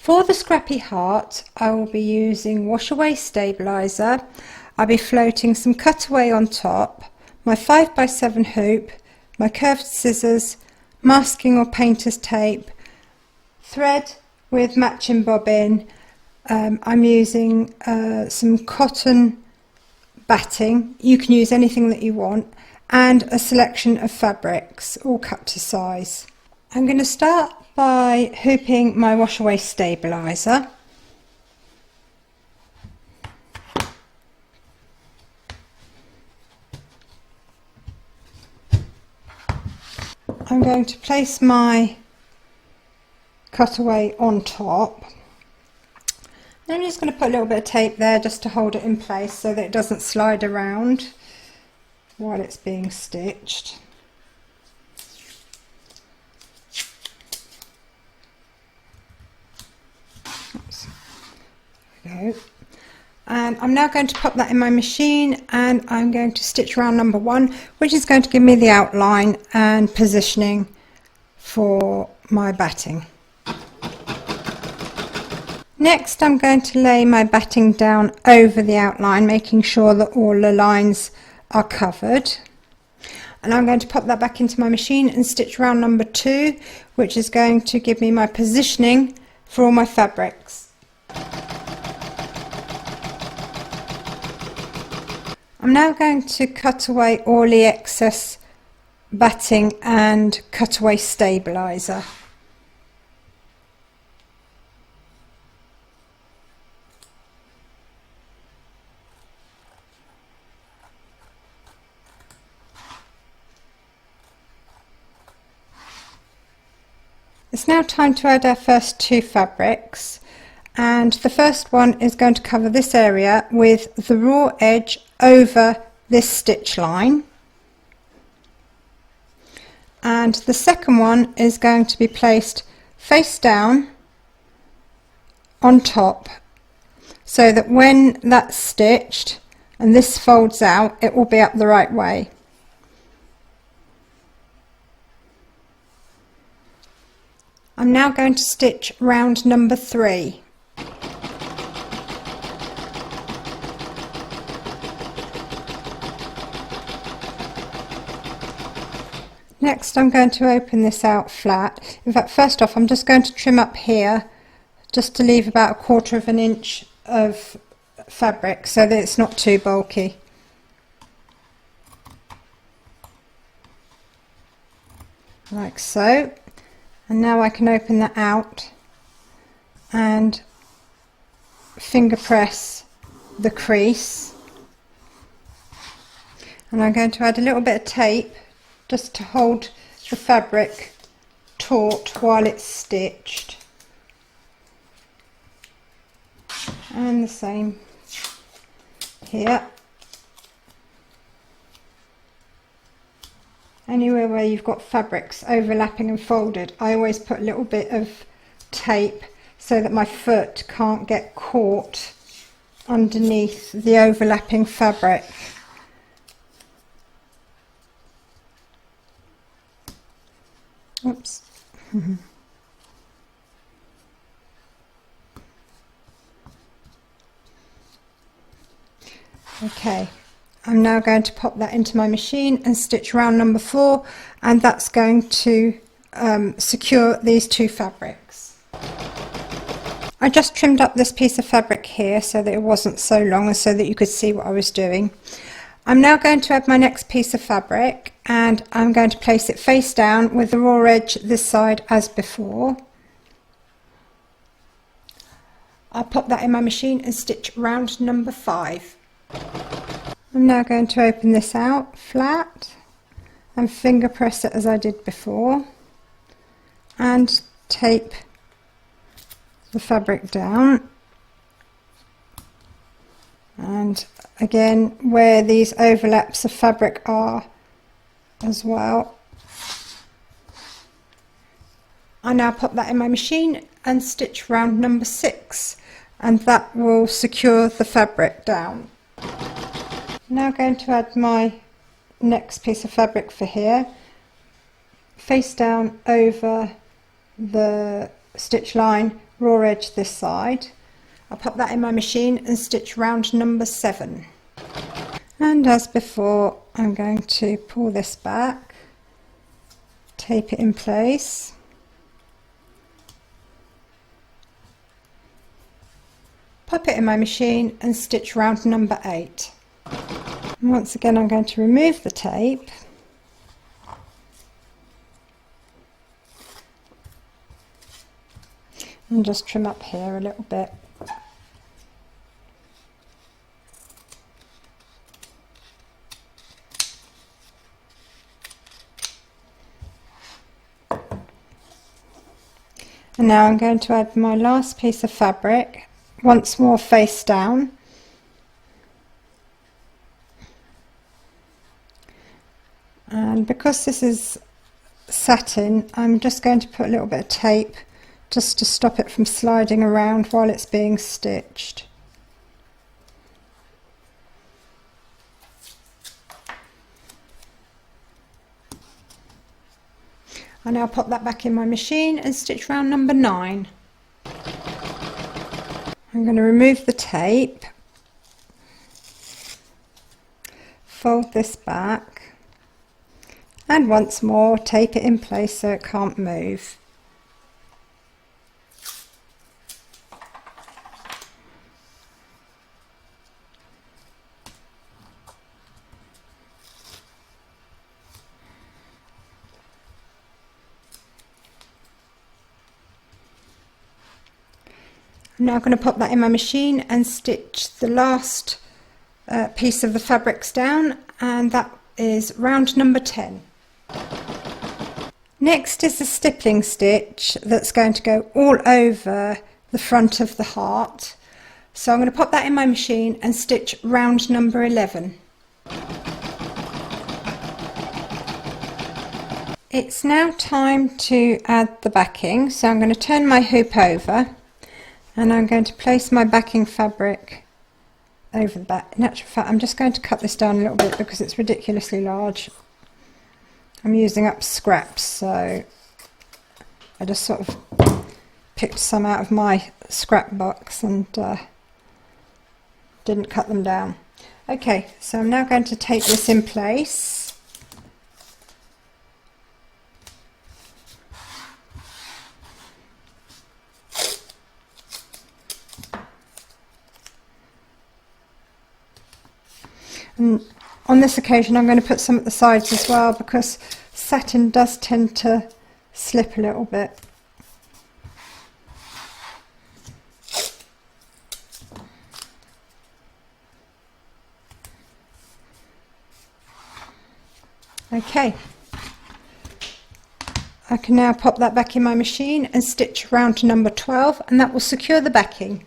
For the Scrappy heart, I will be using wash away stabiliser. I'll be floating some cutaway on top, my 5x7 hoop, my curved scissors, masking or painter's tape, thread with matching bobbin. I'm using some cotton batting. You can use anything that you want, and a selection of fabrics, all cut to size. I'm going to start by hooping my wash away stabiliser. I'm going to place my cutaway on top. I'm just going to put a little bit of tape there just to hold it in place so that it doesn't slide around while it's being stitched. Oops. There we go. And I'm now going to pop that in my machine, and I'm going to stitch round number 1, which is going to give me the outline and positioning for my batting. Next, I'm going to lay my batting down over the outline, making sure that all the lines are covered. And I'm going to pop that back into my machine and stitch round number 2, which is going to give me my positioning for all my fabrics. I'm now going to cut away all the excess batting and cut away stabiliser. It's now time to add our first 2 fabrics, and the first one is going to cover this area with the raw edge over this stitch line, and the second one is going to be placed face down on top, so that when that's stitched and this folds out, it will be up the right way. I'm now going to stitch round number 3. Next, I'm going to open this out flat. In fact, first off, I'm just going to trim up here just to leave about 1/4 of an inch of fabric so that it's not too bulky. Like so. And now I can open that out and finger press the crease. And I'm going to add a little bit of tape just to hold the fabric taut while it's stitched. And the same here. Anywhere where you've got fabrics overlapping and folded, I always put a little bit of tape so that my foot can't get caught underneath the overlapping fabric. Oops. Okay, I'm now going to pop that into my machine and stitch round number 4, and that's going to secure these 2 fabrics. I just trimmed up this piece of fabric here so that it wasn't so long and so that you could see what I was doing. I'm now going to add my next piece of fabric, and I'm going to place it face down with the raw edge this side as before. I'll pop that in my machine and stitch round number 5. I'm now going to open this out flat and finger press it as I did before, and tape the fabric down, and again where these overlaps of fabric are as well. I now pop that in my machine and stitch round number 6, and that will secure the fabric down. Now going to add my next piece of fabric for here, face down over the stitch line raw edge this side. I'll pop that in my machine and stitch round number 7. And as before, I'm going to pull this back, tape it in place, pop it in my machine and stitch round number 8. And once again, I'm going to remove the tape and just trim up here a little bit. And now I'm going to add my last piece of fabric, once more face down. And because this is satin, I'm just going to put a little bit of tape just to stop it from sliding around while it's being stitched. I now pop that back in my machine and stitch round number 9. I'm going to remove the tape, fold this back, and once more tape it in place so it can't move. I'm now going to pop that in my machine and stitch the last piece of the fabrics down, and that is round number 10. Next is the stippling stitch that's going to go all over the front of the heart. So I'm going to pop that in my machine and stitch round number 11. It's now time to add the backing, so I'm going to turn my hoop over and I'm going to place my backing fabric over the back. In actual fact, I'm just going to cut this down a little bit because it's ridiculously large. I'm using up scraps, so I just sort of picked some out of my scrap box and didn't cut them down. Okay, so I'm now going to tape this in place. And on this occasion I'm going to put some at the sides as well because satin does tend to slip a little bit. Okay, I can now pop that back in my machine and stitch round to number 12, and that will secure the backing.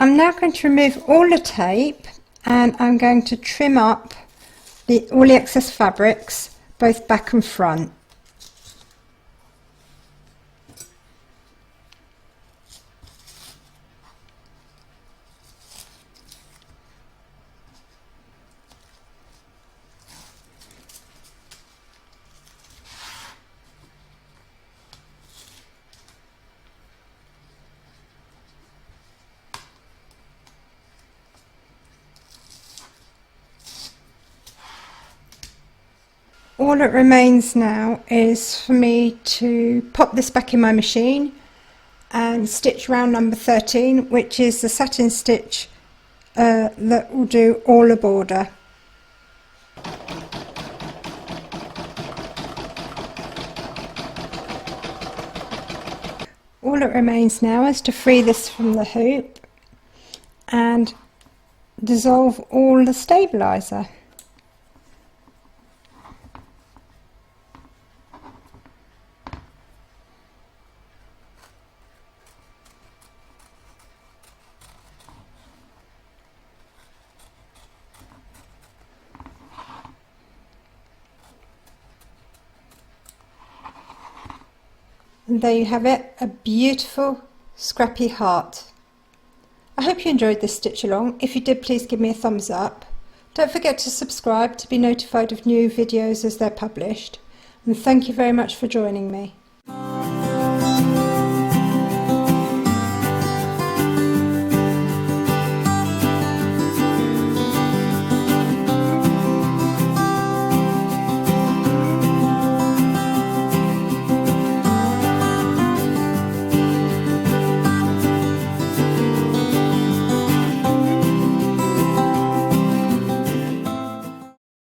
I'm now going to remove all the tape and I'm going to trim up all the excess fabrics, both back and front. All that remains now is for me to pop this back in my machine and stitch round number 13, which is the satin stitch that will do all the border. All that remains now is to free this from the hoop and dissolve all the stabiliser. And there you have it, a beautiful scrappy heart. I hope you enjoyed this stitch along. If you did, please give me a thumbs up. Don't forget to subscribe to be notified of new videos as they're published. And thank you very much for joining me.